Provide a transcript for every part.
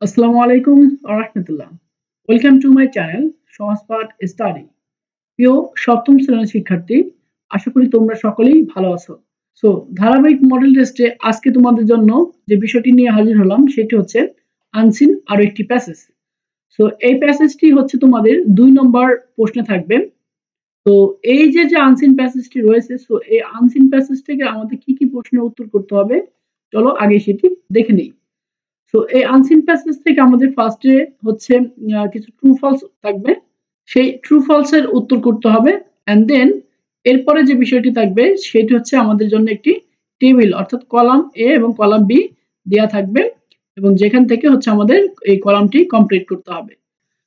আসসালামু আলাইকুম ওয়া রাহমাতুল্লাহ। Welcome to my channel Sahajpath study. প্রিয় সপ্তম শ্রেণীর শিক্ষার্থী, আশা করি তোমরা সকলেই ভালো আছো। সো ধারাবাহিক মডেল টেস্টে আজকে তোমাদের জন্য যে বিষয়টি নিয়ে হাজির হলাম সেটি হচ্ছে আনসিন আরো একটি প্যাসেজ। সো এই প্যাসেজটি হচ্ছে তোমাদের 2 নম্বর প্রশ্নে থাকবে। তো এই যে আনসিন প্যাসেজটি রয়েছে, সো এই আনসিন প্যাসেজ থেকে আমাদের কি কি প্রশ্নের উত্তর করতে হবে, চলো আগে সেটি দেখে নিই। সো এই আনসিন প্যাসেজ থেকে আমাদের ফার্স্টে হচ্ছে কিছু ট্রু ফলস থাকবে, সেই ট্রু ফলস এর উত্তর করতে হবে। এন্ড দেন এরপরে যে বিষয়টি থাকবে সেটি হচ্ছে আমাদের জন্য একটি টেবিল অর্থাৎ কলাম এ এবং কলাম বি দেয়া থাকবে, এবং যেখান থেকে হচ্ছে আমাদের এই কলামটি কমপ্লিট করতে হবে।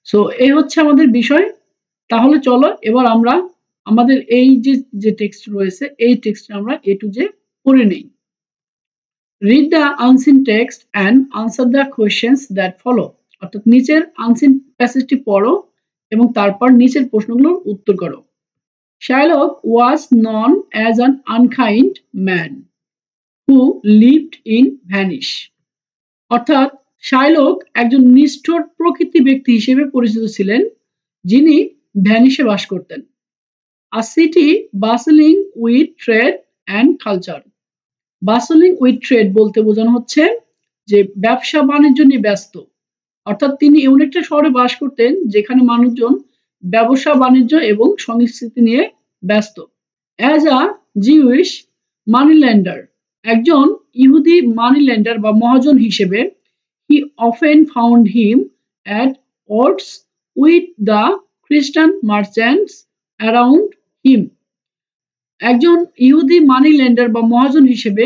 সো এই হচ্ছে আমাদের বিষয়। তাহলে চলো এবার আমরা আমাদের এই যে টেক্সট রয়েছে এই টেক্সট আমরা এ টু জে পড়ে নেই। Read the unseen text and answer the questions that follow. অর্থাৎ নিচের আনসিন প্যাসেজটি পড়ো এবং তারপর নিচের প্রশ্নগুলোর উত্তর করো। Shylock was known as an unkind man who lived in Vanish. অর্থাৎ শাইলক একজন নিষ্ঠুর প্রকৃতি ব্যক্তি হিসেবে পরিচিত ছিলেন, যিনি ভ্যানিশে বাস করতেন। A city bustling with trade and culture. বাসলিং with trade বলতে বোঝানো হচ্ছে যে ব্যবসা বাণিজ্য নিয়ে ব্যস্ত। অর্থাৎ তিনি এমন একটা শহরে বাস করতেন যেখানে মানুষজন ব্যবসা বাণিজ্য এবং সংস্কৃতি নিয়ে ব্যস্ত। As a Jewish money lender, একজন ইহুদি মানি লেন্ডার বা মহাজন হিসেবে, হি often found him at odds with the খ্রিস্টান মার্চেন্টস অ্যারাউন্ড হিম। একজন ইহুদি মানি লেন্ডার বা মহাজন হিসেবে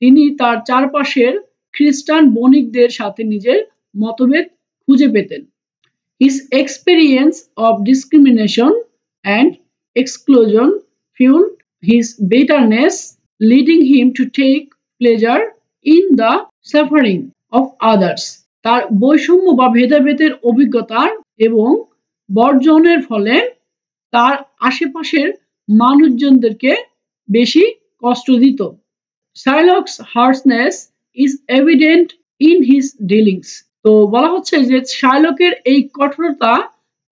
তিনি তার চারপাশের খ্রিস্টান বণিকদের সাথে নিজের মতভেদ খুঁজে পেতেন। His experience of discrimination and exclusion fueled his bitterness, leading him to take pleasure in the suffering of others. তার বৈষম্য বা ভেদাভেদের অভিজ্ঞতা এবং বর্জনের ফলে তার আশেপাশের মানুষজনদেরকে বেশি কষ্ট দিত। Shylock's harshness is evident in his dealings. তো বলা হচ্ছে যে শার্লকের এই কঠোরতা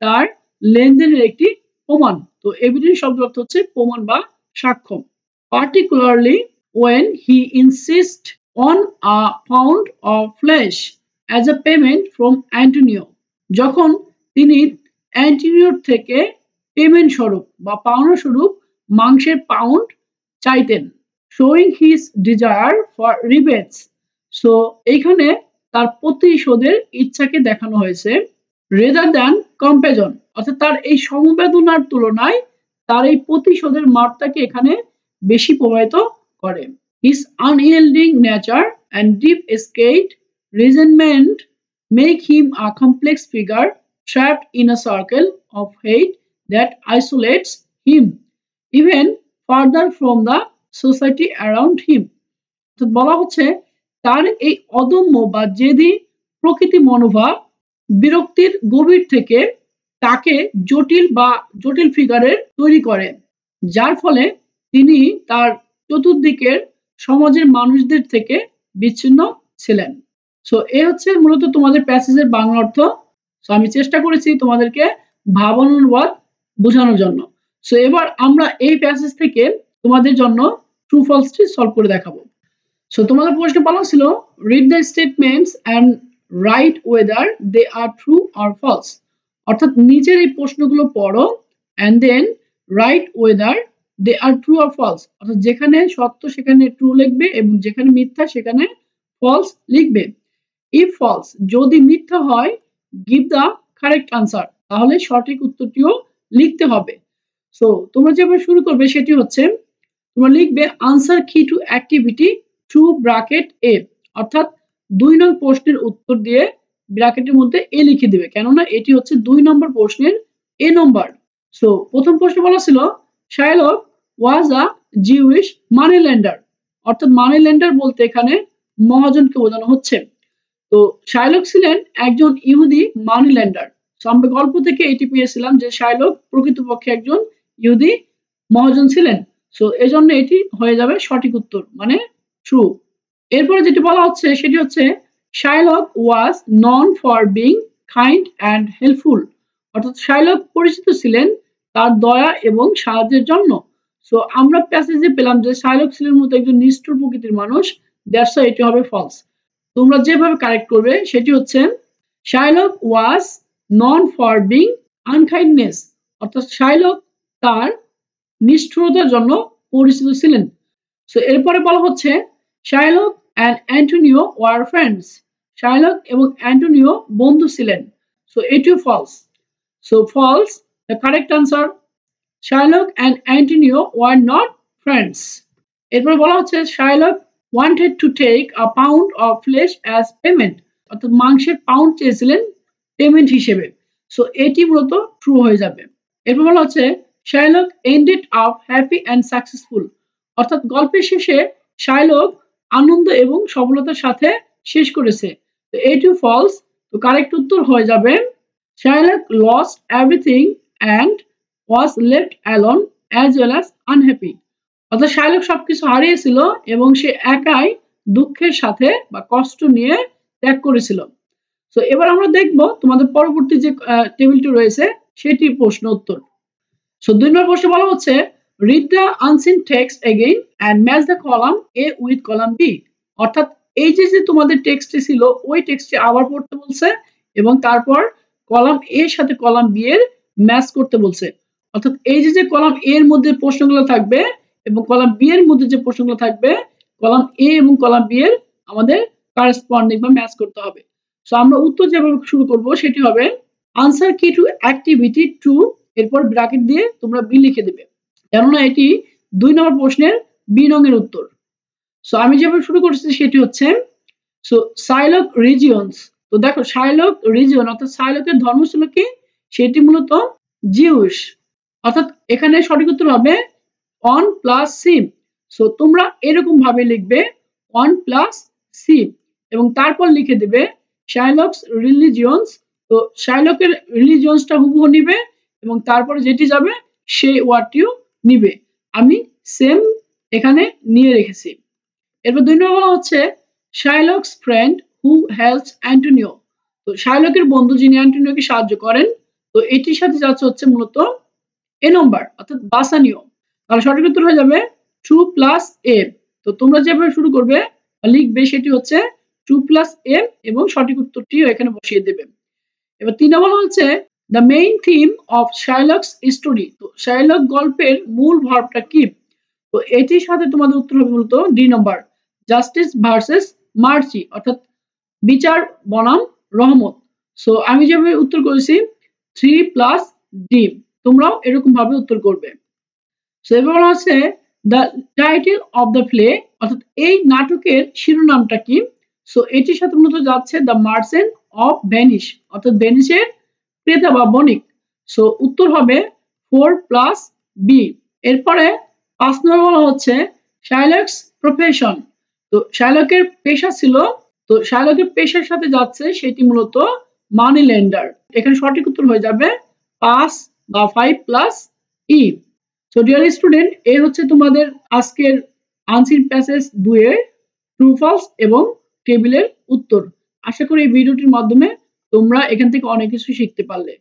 তার লেনদেনের একটি প্রমাণ। তো এভিডেন্স শব্দ অর্থ হচ্ছে প্রমাণ বা সাক্ষ্য। Particularly when he insists on a pound of flesh as a payment from Antonio. যখন তিনি অ্যান্টোনিওর থেকে পেমেন্ট স্বরূপ বা পাওনা স্বরূপ মাংসের পাউন্ড চাইতেন। Showing his desire for revenge. So এইখানে তার প্রতিশোধের ইচ্ছাকে দেখানো হয়েছে। রেদার দ্যান কম্পেজন, অর্থাৎ তার এই সমবেদনার তুলনায় তার এই প্রতিশোধের মাত্রাকে এখানে বেশি প্রভাবিত করে। His unyielding nature and deep escaped resentment make him a complex figure trapped in a circle of hate that isolates him even further from the society around him. বলা হচ্ছে তার এই অদম্য বা জেদি প্রকৃতি মনোভাব বিরক্তির গভীর থেকে তাকে জটিল ফিগারের তৈরি করে, যার ফলে তিনি তার চতুর্দিকের সমাজের মানুষদের থেকে বিচ্ছিন্ন ছিলেন। সো এ হচ্ছে মূলত তোমাদের প্যাসেজের বাংলা অর্থ। সো আমি চেষ্টা করেছি তোমাদেরকে ভাবানুবাদ বোঝানোর জন্য। সো এবার আমরা এই প্যাসেজ থেকে তোমাদের জন্য ট্রু ফলসটি সলভ করে দেখাবো। সো তোমাদের প্রশ্ন বলা ছিল read the statements and write whether they are true or false. অর্থাৎ নিচের এই প্রশ্নগুলো পড়ো and then write whether they are true or false. অর্থাৎ যেখানে সত্য সেখানে ট্রু লিখবে এবং যেখানে মিথ্যা সেখানে ফলস লিখবে। ইফ ফলস, যদি মিথ্যা হয়, গিভ দ্য কারেক্ট আনসার, তাহলে সঠিক উত্তরটিও লিখতে হবে। সো তোমরা যেভাবে শুরু করবে সেটি হচ্ছে তোমরা লিখবে আনসার কি টু অ্যাক্টিভিটি ট্রু ব্র্যাকেট এ, অর্থাৎ 2 নং প্রশ্নের উত্তর দিয়ে ব্র্যাকেটের মধ্যে এ লিখে দিবে, কেননা এটি হচ্ছে 2 নম্বর প্রশ্নের এ নম্বর। সো প্রথম প্রশ্ন বলা ছিল শাইলক ওয়াজ আ জিউইশ মানি লেন্ডার, অর্থাৎ মানি লেন্ডার বলতে এখানে মহাজনকে বোঝানো হচ্ছে। তো শাইলক ছিলেন একজন ইহুদি মানি লেন্ডার। সো আমরা গল্প থেকে এটি পেয়েছিলাম যে শাইলক প্রকৃতপক্ষে একজন ইহুদি মহাজন ছিলেন। সো এজন্য এটি হয়ে যাবে সঠিক উত্তর, মানে ট্রু। এরপরে যেটি বলা হচ্ছে সেটি হচ্ছে Sherlock was known for being kind and helpful, অর্থাৎ শার্লক পরিচিত ছিলেন তার দয়া এবং সাহায্যের জন্য। সো আমরা প্যাসেজে পেলাম যে শার্লক ছিলেন মূলত একজন নিষ্ঠুর প্রকৃতির মানুষ, দ্যাটস ওয়াই এটি হবে ফলস। তোমরা যেভাবে কারেক্ট করবে সেটি হচ্ছে Sherlock was known for being unkindness, অর্থাৎ শার্লক তার নিষ্ঠুরতার জন্য পরিচিত ছিলেন। সো এরপরে বলা হচ্ছে Sherlock and Antonio were friends, Sherlock এবং অ্যান্টোনিও বন্ধু ছিলেন। সো এটিও false. So false, the correct answer, Sherlock and Antonio were not friends. এরপরে বলা হচ্ছে Sherlock wanted to take a pound of flesh as payment, অর্থাৎ মাংসের পাউন্ড চেয়েছিলেন পেমেন্ট হিসেবে। সো এটি মূলত ট্রু হয়ে যাবে। এরপর বলা হচ্ছে Sherlock ended up happy and successful, অর্থাৎ গল্পের শেষে শার্লক আনন্দ এবং সফলতার সাথে শেষ করেছে। তো এটিও ফলস। তো কারেক্ট উত্তর হয়ে যাবে Sherlock lost everything and was left alone as well as unhappy, অর্থাৎ শার্লক সবকিছু হারিয়েছিল এবং সে একাই দুঃখের সাথে বা কষ্ট নিয়ে ত্যাগ করেছিল। তো এবার আমরা দেখব তোমাদের পরবর্তী যে টেবিলটি রয়েছে সেটি প্রশ্ন উত্তর। সো 2 নম্বর প্রশ্নে বলা হচ্ছে read the unseen text again and match the column A with column B, অর্থাৎ এই যে তোমাদের টেক্সটে ছিল ওই টেক্সটে আবার পড়তে বলছে এবং তারপর কলাম এ এর সাথে কলাম বি এর ম্যাচ করতে বলছে। অর্থাৎ এই যে কলাম এ এর মধ্যে প্রশ্নগুলো থাকবে এবং কলাম বি এর মধ্যে যে প্রশ্নগুলো থাকবে, কলাম এ এবং কলাম বি এর আমাদের কারেসপন্ডিং বা ম্যাচ করতে হবে। সো আমরা উত্তর যেভাবে শুরু করব সেটি হবে আনসার কি টু অ্যাক্টিভিটি 2, এরপর ব্র্যাকেট দিয়ে তোমরা বি লিখে দেবে, কেননা এটি 2 নম্বর প্রশ্নের বি নংয়ের উত্তর। সো আমি যেভাবে শুরু করছি সেটি হচ্ছে সো শার্লক রিজিয়নস। তো দেখো শার্লক রিজিয়ন অর্থাৎ শার্লকের ধর্ম ছিল কি, সেটি মূলত জিউস, অর্থাৎ এখানে সঠিক উত্তর হবে 1 প্লাস সি। সো তোমরা এরকম ভাবে লিখবে 1 প্লাস সি এবং তারপর লিখে দেবে শার্লকস রিলিজিয়নস। তো শার্লকের রিলিজিয়নসটা হুবহু নিবে এবং তারপরে যেটি যাবে সেই ওয়ার্ডটিও নিবে। আমি সেম এখানে নিয়ে রেখেছি। এরপর 2 নম্বর বলা হচ্ছে শার্লকস ফ্রেন্ড হু হেল্পস অ্যান্টোনিও, তো শার্লকের বন্ধু যিনি অ্যান্টোনিওকে সাহায্য করেন। তো এটির সাথে যাচ্ছে হচ্ছে মূলত এ নম্বর অর্থাৎ বাসানিও, তাহলে সঠিক উত্তর হয়ে যাবে 2 প্লাস এ। তো তোমরা যেভাবে শুরু করবে লিখবে সেটি হচ্ছে 2 প্লাস এ এবং সঠিক উত্তরটিও এখানে বসিয়ে দেবে। এবার 3 নম্বর হচ্ছে the main theme of Sherlock's story, তো শার্লক গল্পের মূল ভাবটা কি। তো এটির সাথে তোমাদের উত্তর হবে মূলত ডি নম্বর জাস্টিস ভার্সেস মার্সি, অর্থাৎ বিচার বনাম রহমত। সো আমি যেভাবে উত্তর করেছি 3 প্লাস ডি, তোমরাও এরকম ভাবে উত্তর করবে। সো এবার বলা হচ্ছে the title of the play, অর্থাৎ এই নাটকের শিরোনামটা কি। সো এটির সাথে মূলত যাচ্ছে দ্য মার্চেন্ট অফ ভেনিস, অর্থাৎ ভেনিসের ক্রেতা বা বণিক। সো উত্তর হবে 4 প্লাস বি। এরপরে 5 নম্বর বলা হচ্ছে শার্লকস প্রফেশন, তো শার্লকের পেশা ছিল, তো শার্লকের পেশার সাথে যাচ্ছে সেটি মূলত মানি লেন্ডার। এখানে সঠিক উত্তর হয়ে যাবে 5 বা 5 plus E. So dear student, এই হচ্ছে তোমাদের আজকের আনসিন প্যাসেজ 2 এর ট্রু ফলস এবং টেবিলের উত্তর। আশা করি এই ভিডিওটির মাধ্যমে তোমরা এখান থেকে অনেক কিছু শিখতে পারলে।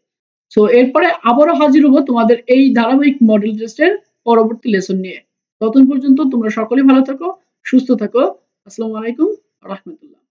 সো এরপরে আবারও হাজির হব তোমাদের এই ধারাবাহিক মডেল টেস্টের পরবর্তী লেসন নিয়ে। ততক্ষণ পর্যন্ত তোমরা সকলেই ভালো থাকো, সুস্থ থাকো। আসসালামু আলাইকুম ওয়া রাহমাতুল্লাহ।